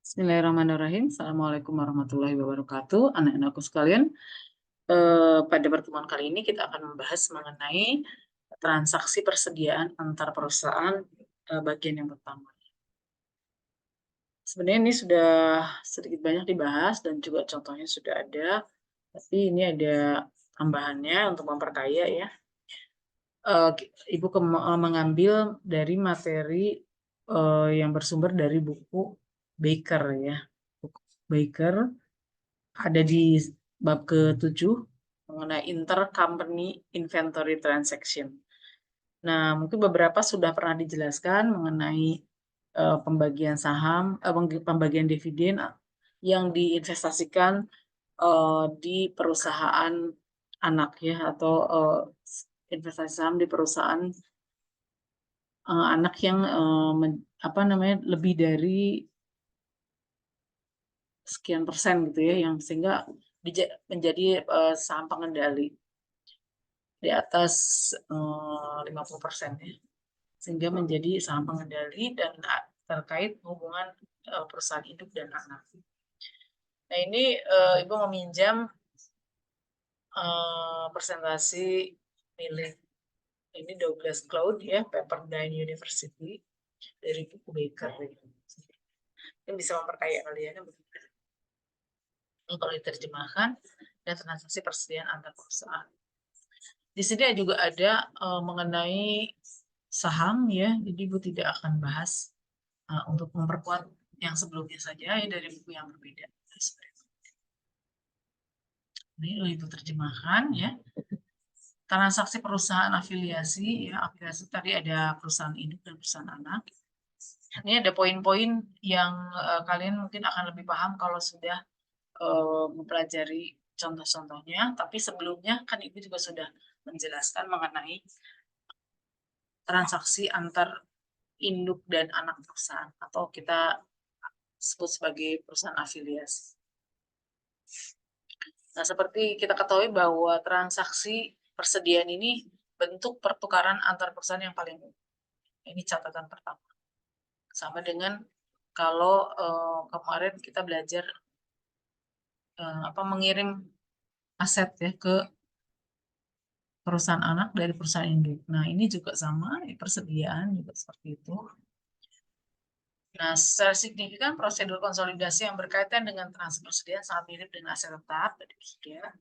Bismillahirrahmanirrahim. Assalamualaikum warahmatullahi wabarakatuh. Anak-anakku sekalian, pada pertemuan kali ini kita akan membahas mengenai transaksi persediaan antar perusahaan, bagian yang pertama. Sebenarnya ini sudah sedikit banyak dibahas dan juga contohnya sudah ada, tapi ini ada tambahannya untuk memperkaya ya. Ibu mengambil dari materi yang bersumber dari buku Baker ya. Buku Baker ada di bab ke-7 mengenai intercompany inventory transaction. Nah, mungkin beberapa sudah pernah dijelaskan mengenai pembagian saham, pembagian dividen yang diinvestasikan di perusahaan anak ya, atau investasi saham di perusahaan anak yang lebih dari sekian persen gitu ya, yang sehingga menjadi saham pengendali di atas 50% ya, sehingga menjadi saham pengendali dan terkait hubungan perusahaan induk dan anak. Nah ini Ibu meminjam presentasi milik ini Douglas Cloud ya, Pepperdine University, dari buku Baker. Ini bisa memperkaya kalian kalau diterjemahkan dan transaksi persediaan antar perusahaan. Di sini juga ada mengenai saham ya, jadi Ibu tidak akan bahas untuk memperkuat yang sebelumnya saja ya, dari buku yang berbeda. Ini Ibu terjemahkan ya. Transaksi perusahaan afiliasi ya, afiliasi tadi ada perusahaan induk dan perusahaan anak. Ini ada poin-poin yang kalian mungkin akan lebih paham kalau sudah mempelajari contoh-contohnya, tapi sebelumnya kan Ibu juga sudah menjelaskan mengenai transaksi antar induk dan anak perusahaan, atau kita sebut sebagai perusahaan afiliasi. Nah, seperti kita ketahui bahwa transaksi persediaan ini bentuk pertukaran antar perusahaan yang paling umum. Ini catatan pertama. Sama dengan kalau kemarin kita belajar mengirim aset ya ke perusahaan anak dari perusahaan induk. Nah, ini juga sama, persediaan juga seperti itu. Nah, secara signifikan prosedur konsolidasi yang berkaitan dengan transfer persediaan sangat mirip dengan aset tetap dari persediaan.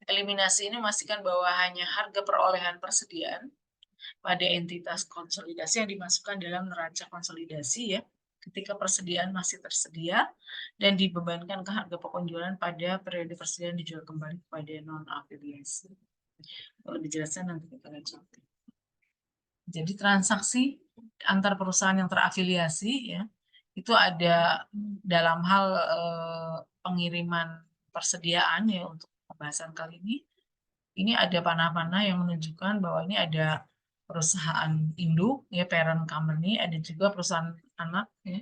Eliminasi ini memastikan bahwa hanya harga perolehan persediaan pada entitas konsolidasi yang dimasukkan dalam neraca konsolidasi ya, ketika persediaan masih tersedia dan dibebankan ke harga pokok jualan pada periode persediaan dijual kembali kepada non-afiliasi. Kalau dijelaskan nanti kita lihat contoh. Jadi transaksi antar perusahaan yang terafiliasi ya, itu ada dalam hal pengiriman persediaan ya, untuk pembahasan kali ini. Ini ada panah-panah yang menunjukkan bahwa ini ada perusahaan induk ya, parent company, ada juga perusahaan anak ya,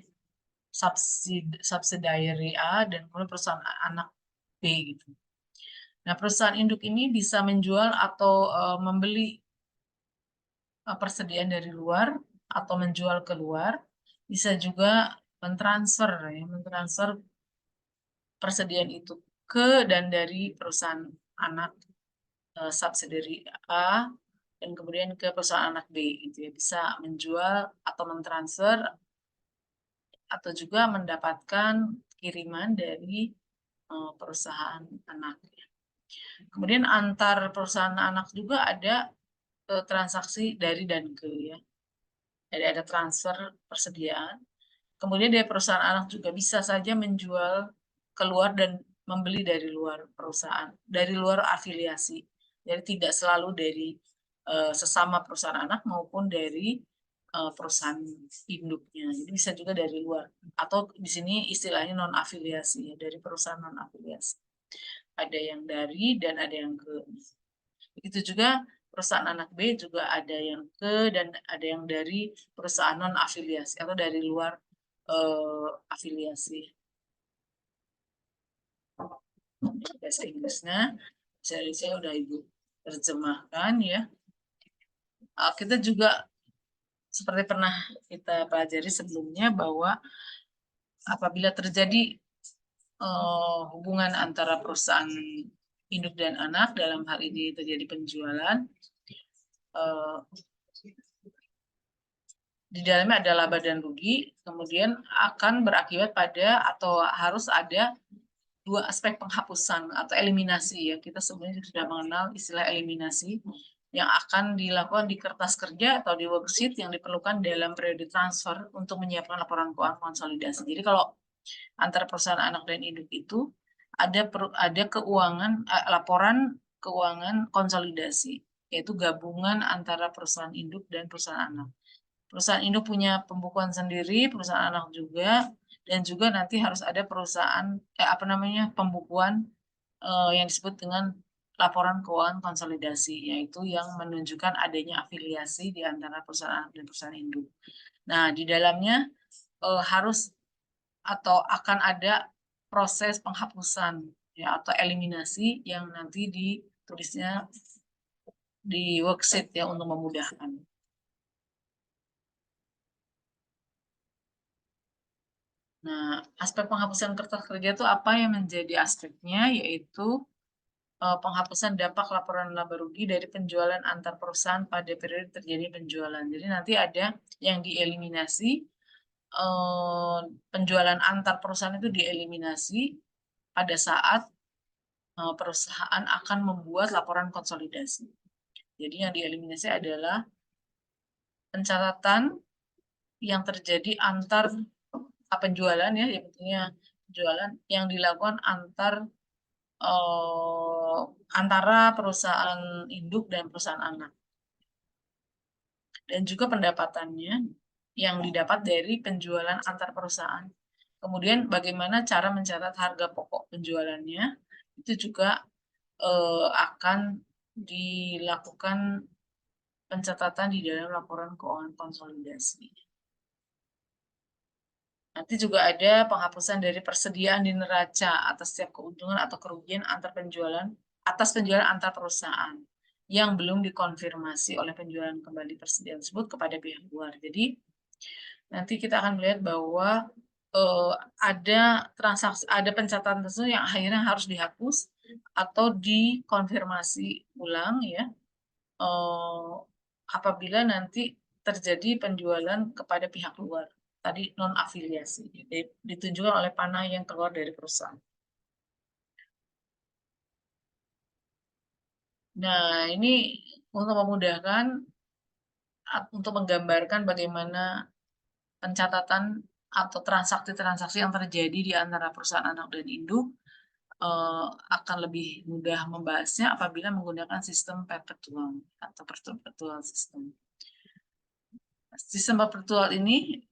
subsidiary A, dan kemudian perusahaan anak B gitu. Nah, perusahaan induk ini bisa menjual atau membeli persediaan dari luar atau menjual keluar, bisa juga mentransfer persediaan itu ke dan dari perusahaan anak subsidiary A dan kemudian ke perusahaan anak B gitu ya, bisa menjual atau mentransfer atau juga mendapatkan kiriman dari perusahaan anak. Kemudian antar perusahaan anak juga ada transaksi dari dan ke ya. Jadi ada transfer persediaan. Kemudian dari perusahaan anak juga bisa saja menjual keluar dan membeli dari luar perusahaan, dari luar afiliasi. Jadi tidak selalu dari sesama perusahaan anak maupun dari perusahaan induknya. Jadi bisa juga dari luar. Atau di sini istilahnya non afiliasi ya, dari perusahaan non afiliasi. Ada yang dari dan ada yang ke. Begitu juga perusahaan anak B juga ada yang ke dan ada yang dari perusahaan non afiliasi atau dari luar afiliasi. Bahasa Inggrisnya saya udah Ibu terjemahkan ya. Kita juga seperti pernah kita pelajari sebelumnya bahwa apabila terjadi hubungan antara perusahaan induk dan anak, dalam hal ini terjadi penjualan, di dalamnya ada laba dan rugi, kemudian akan berakibat pada atau harus ada dua aspek penghapusan atau eliminasi ya. Kita sebenarnya sudah mengenal istilah eliminasi yang akan dilakukan di kertas kerja atau di worksheet yang diperlukan dalam periode transfer untuk menyiapkan laporan keuangan konsolidasi. Jadi kalau antara perusahaan anak dan induk itu ada keuangan laporan keuangan konsolidasi, yaitu gabungan antara perusahaan induk dan perusahaan anak. Perusahaan induk punya pembukuan sendiri, perusahaan anak juga, dan juga nanti harus ada perusahaan pembukuan yang disebut dengan laporan keuangan konsolidasi, yaitu yang menunjukkan adanya afiliasi di antara perusahaan anak dan perusahaan induk. Nah, di dalamnya harus atau akan ada proses penghapusan ya atau eliminasi yang nanti ditulisnya di worksheet ya untuk memudahkan. Nah, aspek penghapusan kertas kerja itu apa yang menjadi aspeknya, yaitu penghapusan dampak laporan laba rugi dari penjualan antar perusahaan pada periode terjadi penjualan. Jadi nanti ada yang dieliminasi, penjualan antar perusahaan itu dieliminasi pada saat perusahaan akan membuat laporan konsolidasi. Jadi yang dieliminasi adalah pencatatan yang terjadi antar penjualan ya, tentunya penjualan yang dilakukan antara perusahaan induk dan perusahaan anak. Dan juga pendapatannya yang didapat dari penjualan antar perusahaan. Kemudian bagaimana cara mencatat harga pokok penjualannya, itu juga akan dilakukan pencatatan di dalam laporan keuangan konsolidasi. Nanti juga ada penghapusan dari persediaan di neraca atas setiap keuntungan atau kerugian atas penjualan antar perusahaan yang belum dikonfirmasi oleh penjualan kembali persediaan tersebut kepada pihak luar. Jadi nanti kita akan melihat bahwa ada transaksi, ada pencatatan tersebut yang akhirnya harus dihapus atau dikonfirmasi ulang ya, apabila nanti terjadi penjualan kepada pihak luar. Tadi non afiliasi ditunjukkan oleh panah yang keluar dari perusahaan. Nah, ini untuk memudahkan untuk menggambarkan bagaimana pencatatan atau transaksi-transaksi yang terjadi di antara perusahaan anak dan induk akan lebih mudah membahasnya apabila menggunakan sistem perpetual atau perpetual system. Sistem perpetual ini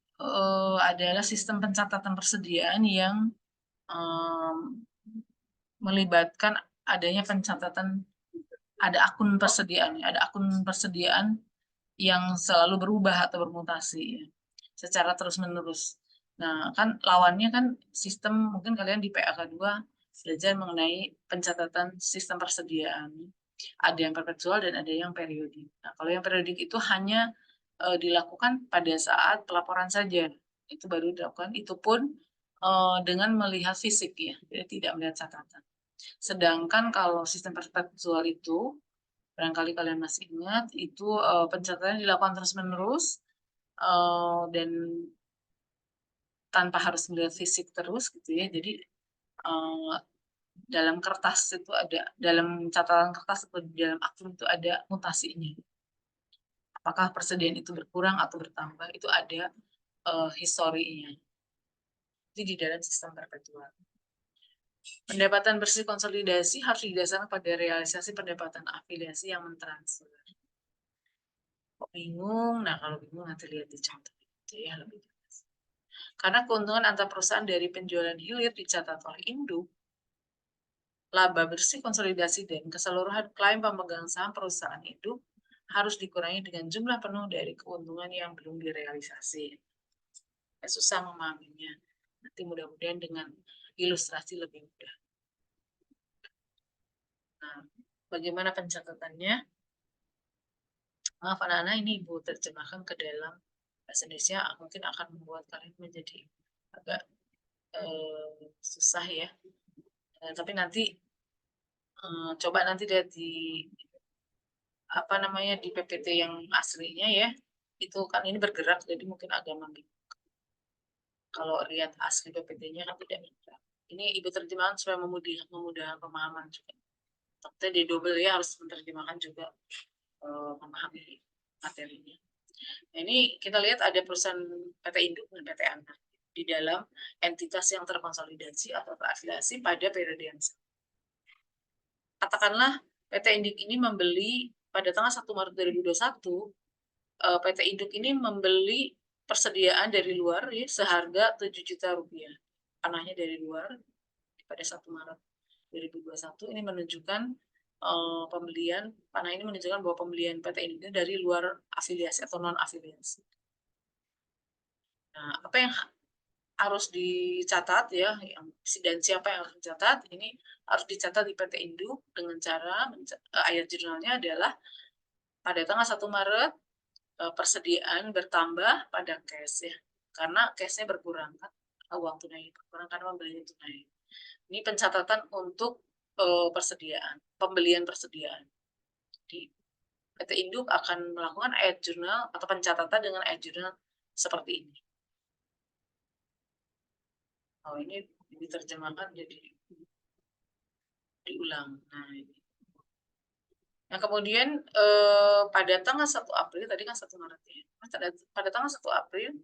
adalah sistem pencatatan persediaan yang melibatkan adanya pencatatan, ada akun persediaan yang selalu berubah atau bermutasi secara terus-menerus. Nah, kan lawannya kan sistem, mungkin kalian di PAK 2 belajar mengenai pencatatan sistem persediaan. Ada yang perpetual dan ada yang periodik. Nah, kalau yang periodik itu hanya dilakukan pada saat pelaporan saja. Itu baru dilakukan, itu pun dengan melihat fisik ya, jadi tidak melihat catatan. Sedangkan kalau sistem perpetual itu, barangkali kalian masih ingat, itu pencatatan dilakukan terus-menerus dan tanpa harus melihat fisik terus gitu ya. Jadi dalam kertas itu ada, dalam catatan kertas atau dalam akun itu ada mutasinya. Apakah persediaan itu berkurang atau bertambah, itu ada historinya. Itu di dalam sistem perpetual. Pendapatan bersih konsolidasi harus didasarkan pada realisasi pendapatan afiliasi yang mentransfer. Kok bingung? Nah, kalau bingung nanti lihat di contoh itu ya lebih jelas. Karena keuntungan antar perusahaan dari penjualan hilir dicatat oleh induk, laba bersih konsolidasi dan keseluruhan klaim pemegang saham perusahaan induk harus dikurangi dengan jumlah penuh dari keuntungan yang belum direalisasi. Susah memahaminya. Nanti mudah-mudahan dengan ilustrasi lebih mudah. Nah, bagaimana pencatatannya? Maaf anak-anak, ini Ibu terjemahkan ke dalam bahasa Indonesia, mungkin akan membuat kalian menjadi agak susah ya. Tapi nanti coba nanti lihat di apa namanya di PPT yang aslinya ya. Itu kan ini bergerak jadi mungkin agak membingungkan. Kalau lihat asli PPT-nya kan tidak bergerak. Ini ibu terjemahan supaya memudahkan pemahaman juga. Tapi di double ya harus menerjemahkan juga memahami materinya. Nah, ini kita lihat ada perusahaan PT induk dan PT anak di dalam entitas yang terkonsolidasi atau terafiliasi pada periode yang sama. Katakanlah PT induk ini membeli pada tanggal 1 Maret 2021, PT induk ini membeli persediaan dari luar ya, seharga 7 juta rupiah. Tanahnya dari luar pada 1 Maret 2021 ini menunjukkan pembelian tanah ini menunjukkan bahwa pembelian PT induk dari luar afiliasi atau non afiliasi. Nah, apa yang harus dicatat ya, dan siapa yang harus dicatat ini harus dicatat di PT Induk dengan cara ayat jurnalnya adalah pada tanggal 1 Maret persediaan bertambah pada cash ya, karena cashnya berkurang kan, uang tunai berkurang karena pembelian tunai. Ini pencatatan untuk persediaan, pembelian persediaan. Jadi PT Induk akan melakukan ayat jurnal atau pencatatan dengan ayat jurnal seperti ini. Oh, ini diterjemahkan jadi diulang. Nah, ini. Nah, kemudian pada tanggal 1 April, tadi kan 1 Maret ya. Pada tanggal 1 April,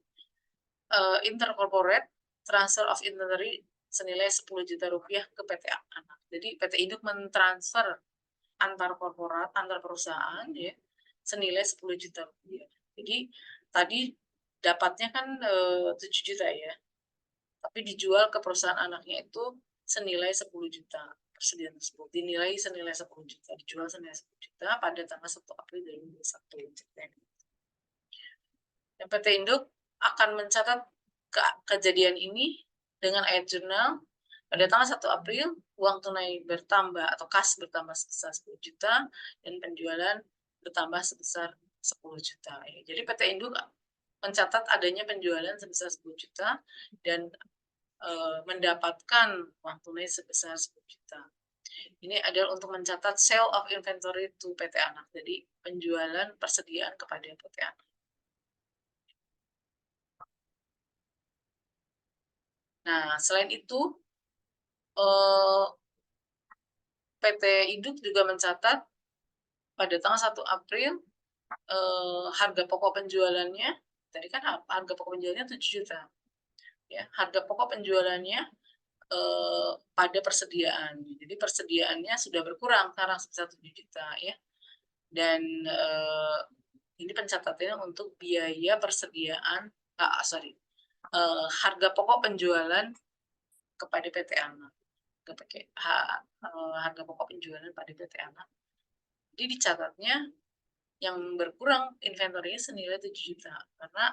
intercorporate transfer of inventory senilai 10 juta rupiah ke PT Anak. Jadi PT Induk mentransfer antar korporat, antar perusahaan ya, senilai 10 juta rupiah. Jadi tadi dapatnya kan 7 juta ya. Tapi dijual ke perusahaan anaknya itu senilai 10 juta. Persediaan tersebut dinilai senilai 10 juta, dijual senilai 10 juta pada tanggal 1 April 2021. Dan PT Induk akan mencatat kejadian ini dengan ayat jurnal pada tanggal 1 April uang tunai bertambah atau kas bertambah sebesar 10 juta dan penjualan bertambah sebesar 10 juta. Jadi PT Induk mencatat adanya penjualan sebesar 10 juta dan mendapatkan uang tunai sebesar 10 juta. Ini adalah untuk mencatat sale of inventory to PT Anak. Jadi penjualan persediaan kepada PT Anak. Nah, selain itu PT Induk juga mencatat pada tanggal 1 April harga pokok penjualannya, tadi kan harga pokok penjualannya 7 juta. Ya, harga pokok penjualannya pada persediaan. Jadi persediaannya sudah berkurang sekarang sebesar 7 juta ya. Dan ini pencatatannya untuk biaya persediaan, harga pokok penjualan kepada PT Anak. Harga pokok penjualan pada PT Anak. Jadi dicatatnya yang berkurang inventory senilai 7 juta karena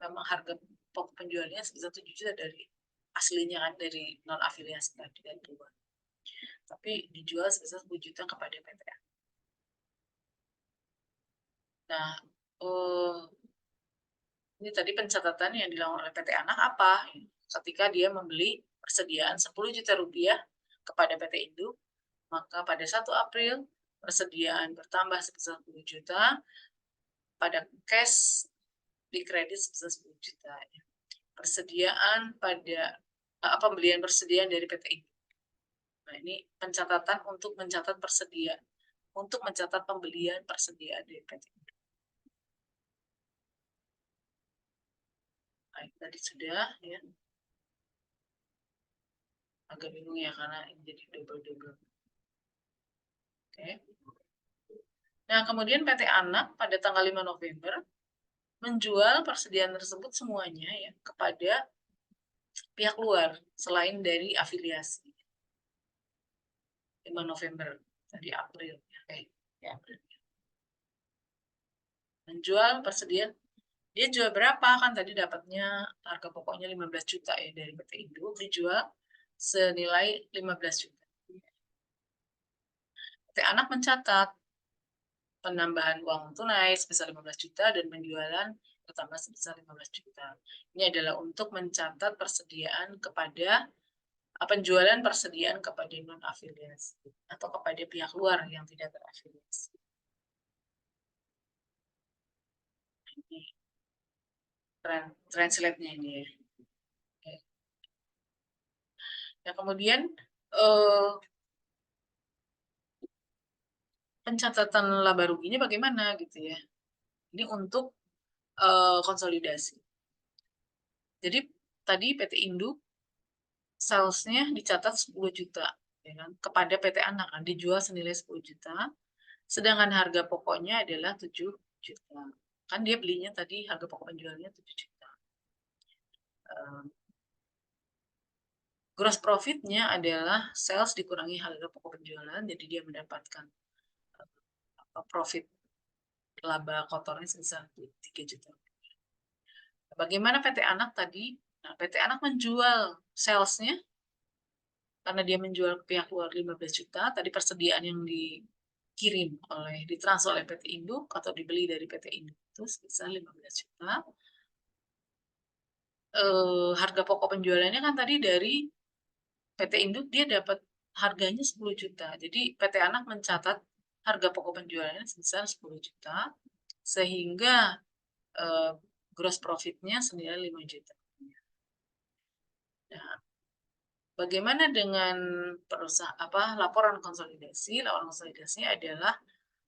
memang harga pokok penjualnya sebesar 7 juta dari aslinya kan dari non afiliasi tadi dari luar. Tapi dijual sebesar 10 juta kepada PT Anak. Nah, ini tadi pencatatan yang dilakukan oleh PT Anak apa? Ketika dia membeli persediaan 10 juta rupiah kepada PT Induk, maka pada 1 April persediaan bertambah sebesar 10 juta, pada cash di kredit sebesar 10 juta. Persediaan pada pembelian persediaan dari PT Induk. Nah, ini pencatatan untuk mencatat persediaan, untuk mencatat pembelian persediaan dari PT Induk. Baik, tadi sudah ya. Agak bingung ya karena ini jadi double-double. Oke. Nah, kemudian PT Anak pada tanggal 5 November menjual persediaan tersebut semuanya ya kepada pihak luar selain dari afiliasi. 5 November tadi April. Ya, April. Menjual persediaan, dia jual berapa kan tadi dapatnya harga pokoknya 15 juta ya dari PT Induk, dijual senilai 15 juta. PT Anak mencatat penambahan uang tunai sebesar 15 juta dan penjualan bertambah sebesar 15 juta. Ini adalah untuk mencatat persediaan kepada penjualan persediaan kepada non-afiliasi atau kepada pihak luar yang tidak terafiliasi. Ini translate-nya ini ya. Nah, kemudian pencatatan laba ruginya bagaimana gitu ya. Ini untuk konsolidasi. Jadi tadi PT Induk sales-nya dicatat 10 juta ya kan, kepada PT Anak kan dijual senilai 10 juta. Sedangkan harga pokoknya adalah 7 juta. Kan dia belinya tadi harga pokok penjualnya 7 juta. Gross profit-nya adalah sales dikurangi harga pokok penjualan, jadi dia mendapatkan profit laba kotornya sebesar 3 juta. Bagaimana PT Anak tadi? Nah, PT Anak menjual sales-nya karena dia menjual ke pihak luar 15 juta, tadi persediaan yang ditransfer oleh PT Induk atau dibeli dari PT Induk itu sebesar 15 juta. Harga pokok penjualannya kan tadi dari PT Induk dia dapat harganya 10 juta. Jadi PT Anak mencatat harga pokok penjualannya sebesar 10 juta sehingga gross profit-nya senilai 5 juta. Nah, bagaimana dengan laporan konsolidasi? Laporan konsolidasinya adalah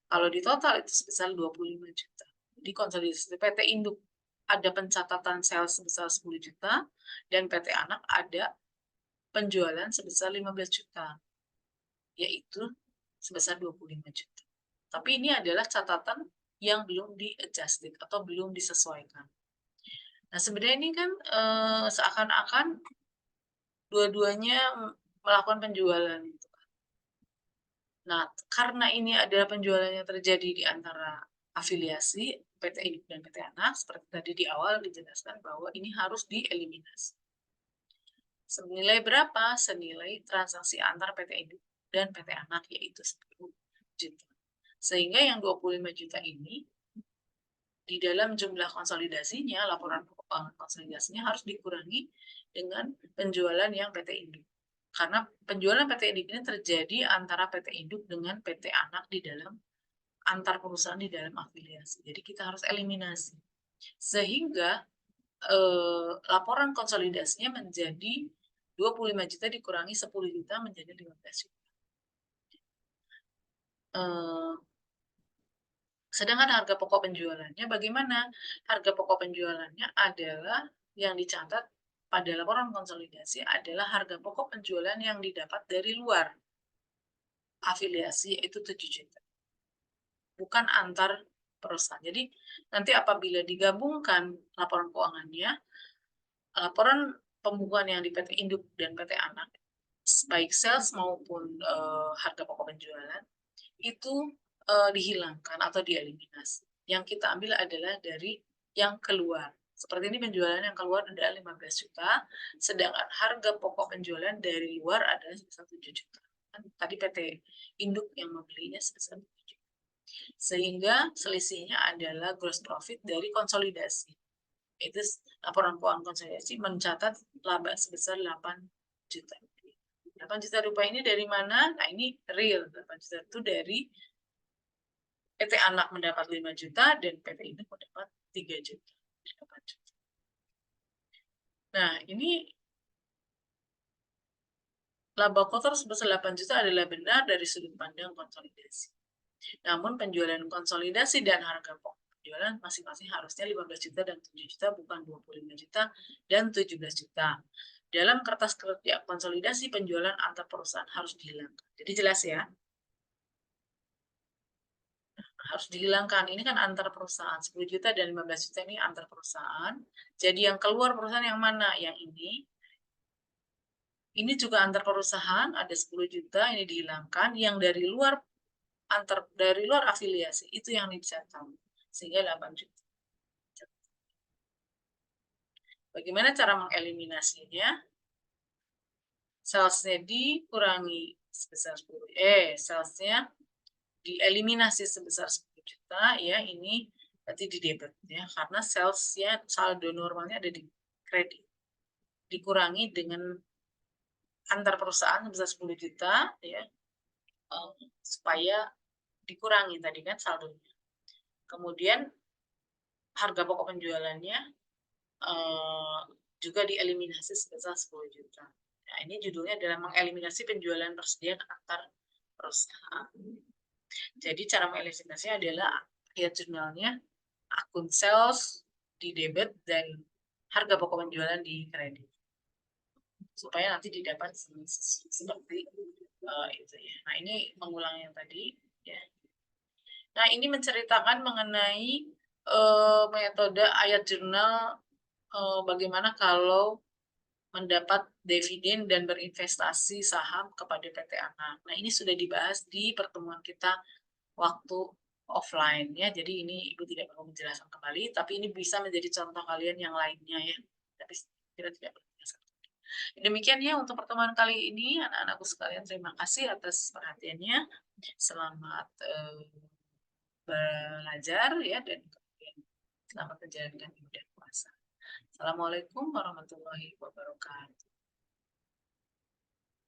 kalau di total itu sebesar 25 juta. Jadi konsolidasi PT Induk ada pencatatan sales sebesar 10 juta dan PT Anak ada penjualan sebesar 15 juta, yaitu sebesar 25 juta. Tapi ini adalah catatan yang belum di-adjusted atau belum disesuaikan. Nah, sebenarnya ini kan seakan-akan dua-duanya melakukan penjualan. Nah, karena ini adalah penjualannya terjadi di antara afiliasi PT Induk dan PT Anak, seperti tadi di awal dijelaskan bahwa ini harus dieliminasi. Senilai berapa? Senilai transaksi antar PT Induk dan PT Anak, yaitu 10 juta. Sehingga yang 25 juta ini, di dalam jumlah konsolidasinya, laporan keuangan konsolidasinya harus dikurangi dengan penjualan yang PT Induk. Karena penjualan PT Induk ini terjadi antara PT Induk dengan PT Anak di dalam antar perusahaan di dalam afiliasi. Jadi kita harus eliminasi. Sehingga laporan konsolidasinya menjadi 25 juta dikurangi 10 juta menjadi 15 juta. Sedangkan harga pokok penjualannya bagaimana? Harga pokok penjualannya adalah yang dicatat pada laporan konsolidasi adalah harga pokok penjualan yang didapat dari luar afiliasi, yaitu 7 juta. Bukan antar perusahaan. Jadi nanti apabila digabungkan laporan keuangannya, laporan pembukuan yang di PT Induk dan PT Anak, baik sales maupun harga pokok penjualan, itu dihilangkan atau dieliminasi. Yang kita ambil adalah dari yang keluar. Seperti ini penjualan yang keluar adalah 15 juta, sedangkan harga pokok penjualan dari luar adalah sebesar 7 juta. Tadi PT Induk yang membelinya sebesar 7 juta. Sehingga selisihnya adalah gross profit dari konsolidasi. Itu laporan keuangan konsolidasi mencatat laba sebesar 8 juta. 8 juta rupiah ini dari mana? Nah, ini real. 8 juta itu dari PT Anak mendapat 5 juta dan PT Induk mendapat 3 juta. 8 juta. Nah, ini laba kotor sebesar 8 juta adalah benar dari sudut pandang konsolidasi. Namun penjualan konsolidasi dan harga pokok penjualan masing-masing harusnya 15 juta dan 7 juta, bukan 25 juta dan 17 juta. Dalam kertas kerja konsolidasi, penjualan antar perusahaan harus dihilangkan. Jadi jelas ya. Harus dihilangkan. Ini kan antar perusahaan. 10 juta dan 15 juta ini antar perusahaan. Jadi yang keluar perusahaan yang mana? Yang ini. Ini juga antar perusahaan, ada 10 juta, ini dihilangkan. Yang dari luar afiliasi, itu yang dicatat. Sehingga 8 juta. Bagaimana cara mengeliminasinya? Salesnya dikurangi sebesar 10. Salesnya dieliminasi sebesar 10 juta, ya ini berarti di debit ya, karena salesnya saldo normalnya ada di kredit. Dikurangi dengan antar perusahaan sebesar 10 juta ya, supaya dikurangi tadi kan saldonya. Kemudian harga pokok penjualannya juga dieliminasi sebesar 10 juta. Nah, ini judulnya adalah mengeliminasi penjualan persediaan antar perusahaan. Jadi cara mengeliminasinya adalah ya jurnalnya akun sales di debit dan harga pokok penjualan di kredit. Supaya nanti didapat seperti itu ya. Nah, ini mengulang yang tadi ya. Nah, ini menceritakan mengenai metode ayat jurnal bagaimana kalau mendapat dividen dan berinvestasi saham kepada PT Anak. Nah, ini sudah dibahas di pertemuan kita waktu offline ya. Jadi ini Ibu tidak perlu menjelaskan kembali, tapi ini bisa menjadi contoh kalian yang lainnya ya. Tapi kita tidak perlu menjelaskan. Demikian ya untuk pertemuan kali ini, anak-anakku sekalian. Terima kasih atas perhatiannya. Selamat belajar ya, dan kemudian selamat menjalankan ibadah puasa. Assalamualaikum warahmatullahi wabarakatuh.